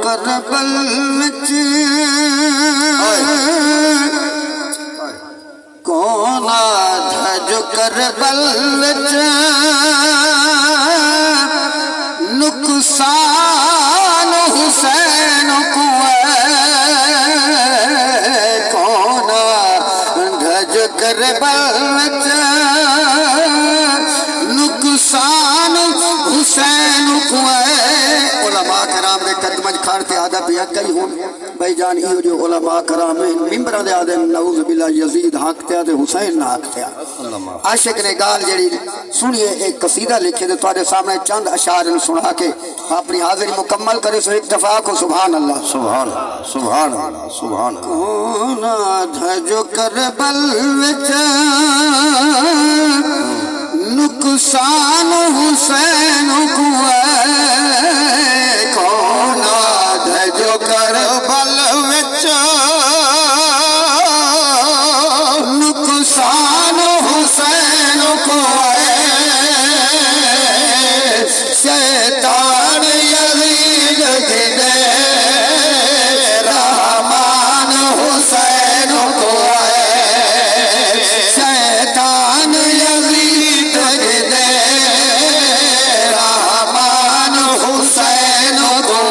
करबल विच कौन आधा जो करबल विच नुकसान हुसैन को कौन आधा जो करबल विच नुकसान हुसैन को उलमा कराम दे कदमज खारते आदा पिया कई हुन भाई जान इहो जो उलमा कराम मिंबरां दे आदे नऊज़ बिल्ला यजीद हकते ते हुसैन ना हकते आशिक ने गाल जड़ी सुनिए एक कसीदा लिखे ते तुम्हारे सामने चंद अशार सुना के अपनी हाजिरी मुकम्मल करे सो एक दफा को सुभान अल्लाह सुभान सुभान सुभान कौन आधा जो करबल विच नुकसान हुसैन को कौन आधा जो करबल विच नुकसान हुसैन को शैतान यजीद दे रहमान हुसैन को शैतान यजीद दे रहमान हुसैन को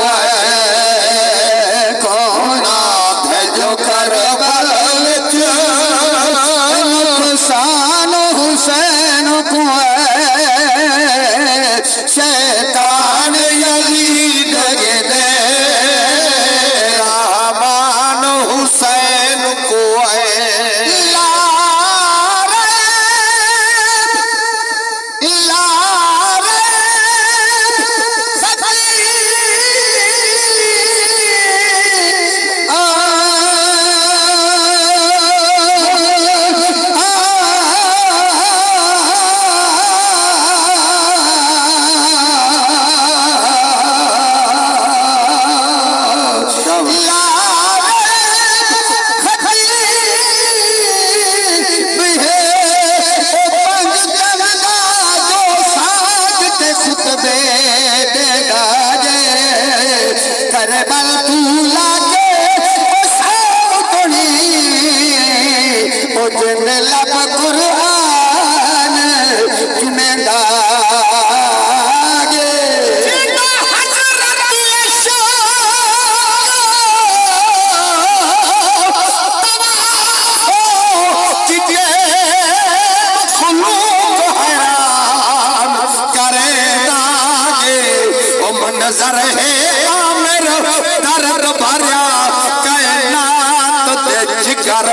कौन आधा जो करबल विच नुकसान हुसैन को शैतान यजीद दे रहमान हुसैन को करबल तू लागे ओ जिन लब कुरान चुनेंदा नजर है आमिर दर्द भरिया कायनात दे जिगर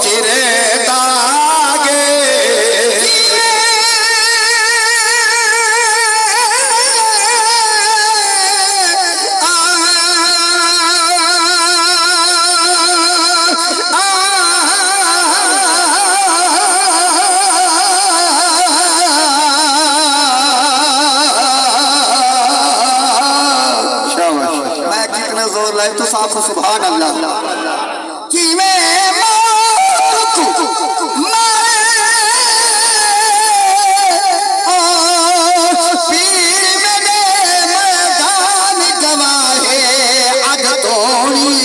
चिरे दागे तो साफ सुभान अल्लाह कि मैं मौत को पीर मेरे मैदान गवाहे अग तोड़ी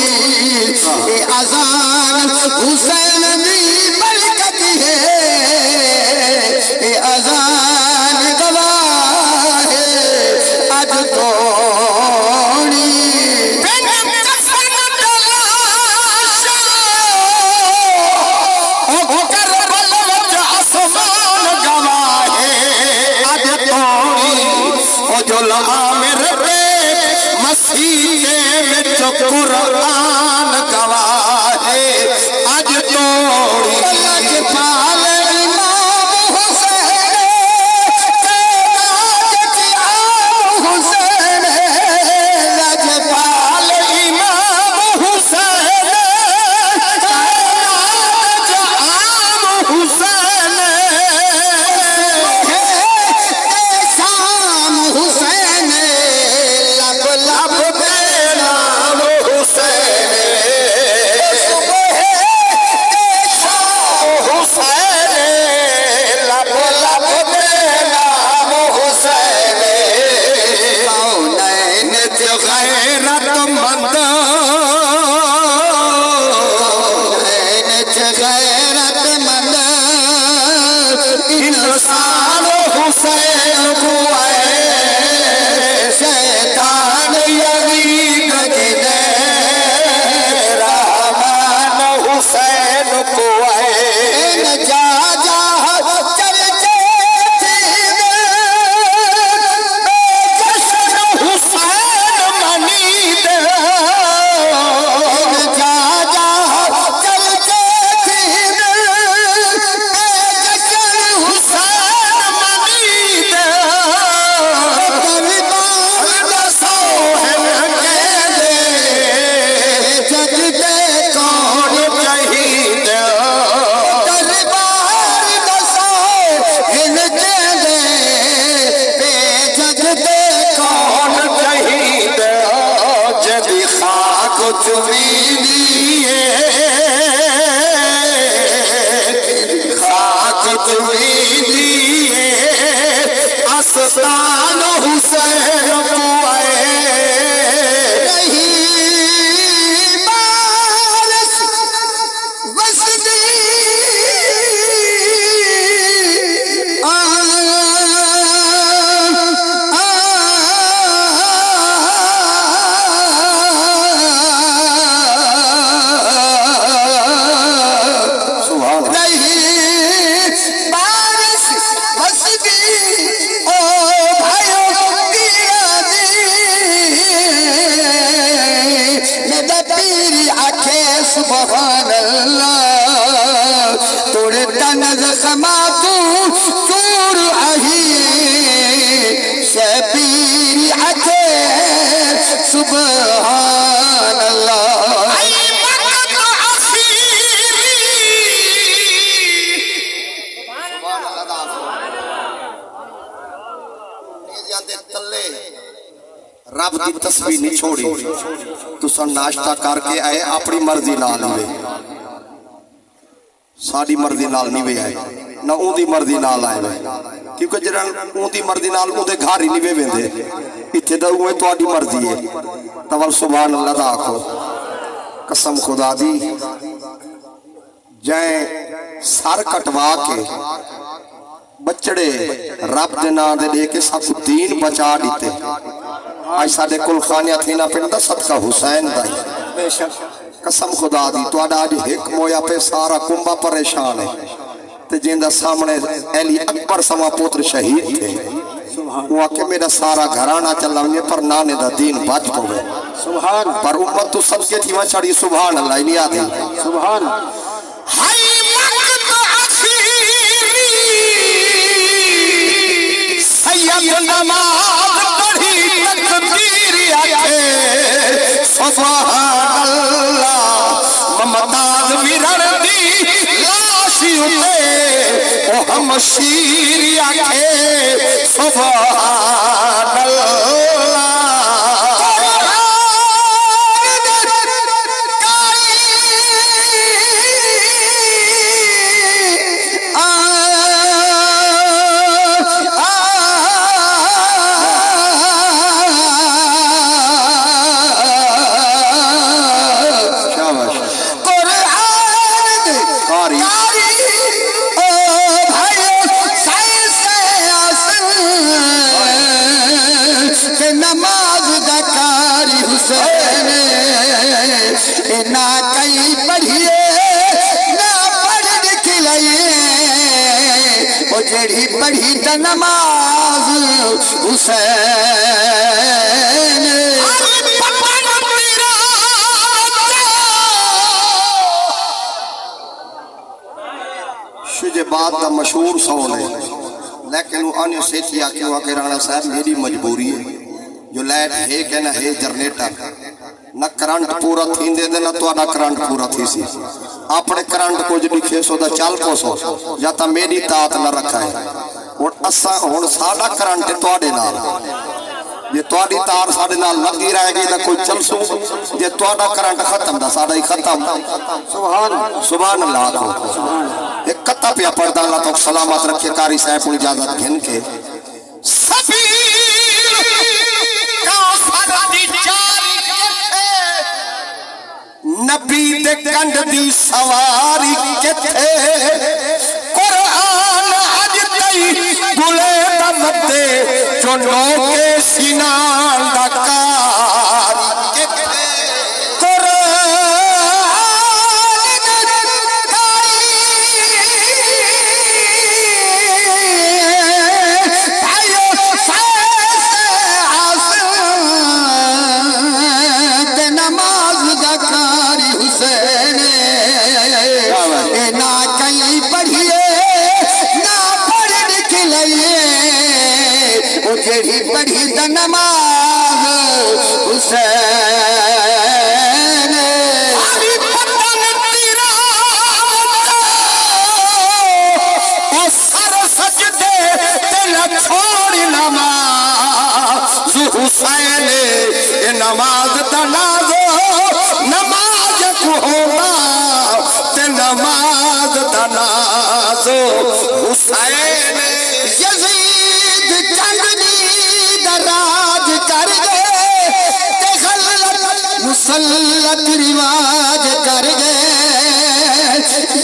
अजान हुसैन दी बरकत है अजान गवाहे अग तोड़ी मसीहे में जो कुरान गवाहे आज तोड़ी पाल इमाम हुसैन हुसैन पाल इमाम हुसैन हुसैन शाम हुसैन लब लब नाम हुसैन हुसैन लब लब नाम हुसैन कौनैन गैरत चुमीदिए खाक चुमीदिए आस्तान हुसैन पुआए सुभान अल्लाह तोड़े तन जख्मा तू चूर आही शबीर आखे सुभान अल्लाह रब की तस्वीर नहीं छोड़ी तुसा नाश्ता करके आए अपनी मर्जी नाल नहीं साड़ी मर्जी नाल नहीं वे आए ना उनकी मर्जी नाल आए वे क्योंकि जरा उनकी मर्जी नाल उनके घर ही नहीं वे वेंदे इत्थे तो उहे तुहाडी मर्जी है तवल सुभान अल्लाह दा आखो कसम खुदा दी जै सर कटवा के बचड़े रब दे नाम दे दे के सब दीन बचा दिते आज साडे कुल खानिया थी ना पिंड दा सदका हुसैन दा बेशक कसम खुदा दी तुहाडा अज हिक मोया पे सारा कुंबा परेशान है ते जिंदा सामने अली अकबर समा पुत्र शहीद थे वो आके मेरा सारा घराना चलावे पर नाने दा दीन बच पवे सुभान पर उम्मत तो सबके थीवा चढ़ी सुभान अल्लाह नहीं आती सुभान हाय वक्त आखिरी सैयद नमाज पढ़ी तकबीर आखे सुभान अल्लाह ममताज विरण दी लाश उते ओ हम शीर आखे सुभान अल्लाह नमाज दकारी हुसैन ना कई पढ़िए ना पढ़ लिखिए वो जेड़ी पढ़ी त नमाज हुसैन शुजे बात का मशहूर सौन है लेकिन अन्य सेठिया क्यों आके राणा साहब मेरी मजबूरी है जो लाइट है कि ना है जनरेटर न करंट पूरा थींदे दे ना तुहाडा करंट पूरा थी सी अपने करंट कुछ लिखे सो दा चल पोसो या ता मेरी तात न रखा है हुण असा हुण साडा करंट तुहाडे नाल जे तुहाडी तार साडे नाल लगी रहेगी तां कोई चलसू जे तुहाडा करंट खत्म दा साडा ही खत्म सुभान सुभान अल्लाह एक कत्ता पिया पड़दा अल्लाह तो सलामत रखे कारी साहब को इजाजत घिन के नबी दे कंड दी सवारी किथे कुरान अज तई गुले दा मते चुनो के सीना दा कार किथे पढ़ी द नमाज हुसैन सर सजदे दिल छोड़ नमाज हुसैन नमाज द नाज़ो होगा ते नमाज तनाज हुसैन यजीद चंदनी दराज कर गए ते खलत मुसल्लत रिवाज कर गए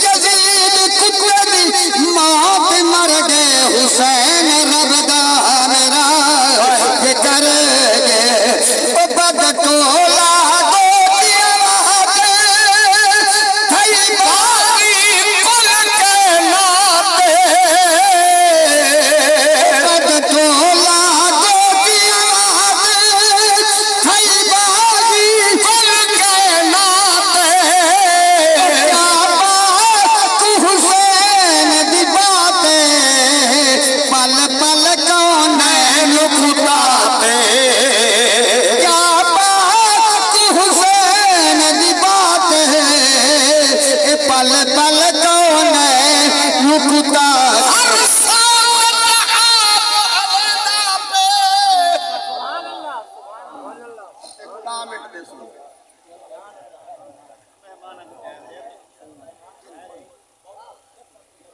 यजीद कुत्ते दी मौत मर गए हुसैन रबदान राज कर गए ओ बद टोला गोतिया के थई बागी कुल के नाते बद टोला गोतिया के थई बागी कुल के नाते क्या बात हुसैन दी बातें पल पल कौन लुटाते क्या बात हुसैन दी बातें पल पल कौन लुटाते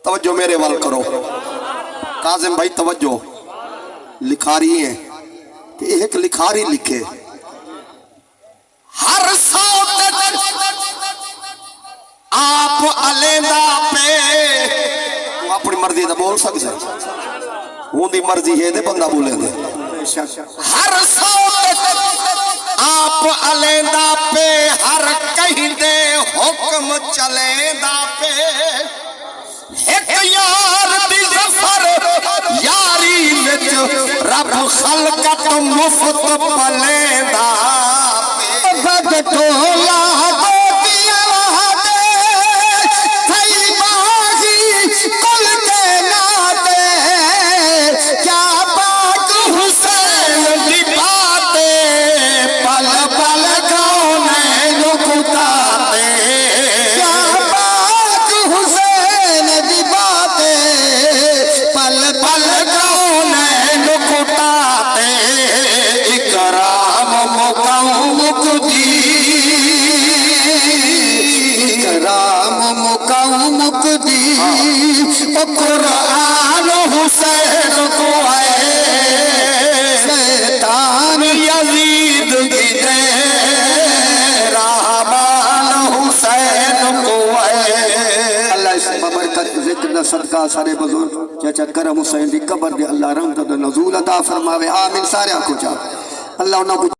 तवज्जो मेरे वाल करो काजिम भाई तवज्जो लिखारी है कि एक लिखारी लिखे हर सौत आप अलेंदा पे तू अपनी मर्जी दा बोल सकदा उनकी मर्जी है ते बंदा बोले दे हर सौत आप अलेंदा पे हर कहिंदे हुक्म चलेंदा पे एक यार दी जफर यारी विच रब खलकत मुफ्त पलेंदा बद टोला गोतिया दे थई बागी कुल के नाते क्या बात हुसैन दी बातें पल पल कौन लुटाते क्या बात हुसैन दी बातें पल पल कौन लुटाते इकराम मुकद्दी राम मुकद्दी ओ कुरान हुसैन को है शैतान यजीद की दे रहमान हुसैन को है अल्लाह इस बरकत जिक्र दा सदका सारे बुजुर्ग चाचा करम हुसैन दी कब्र दे अल्लाह रहमत दा नज़ूल अता फरमावे आमीन सारे को जा अल्लाह उन्हां को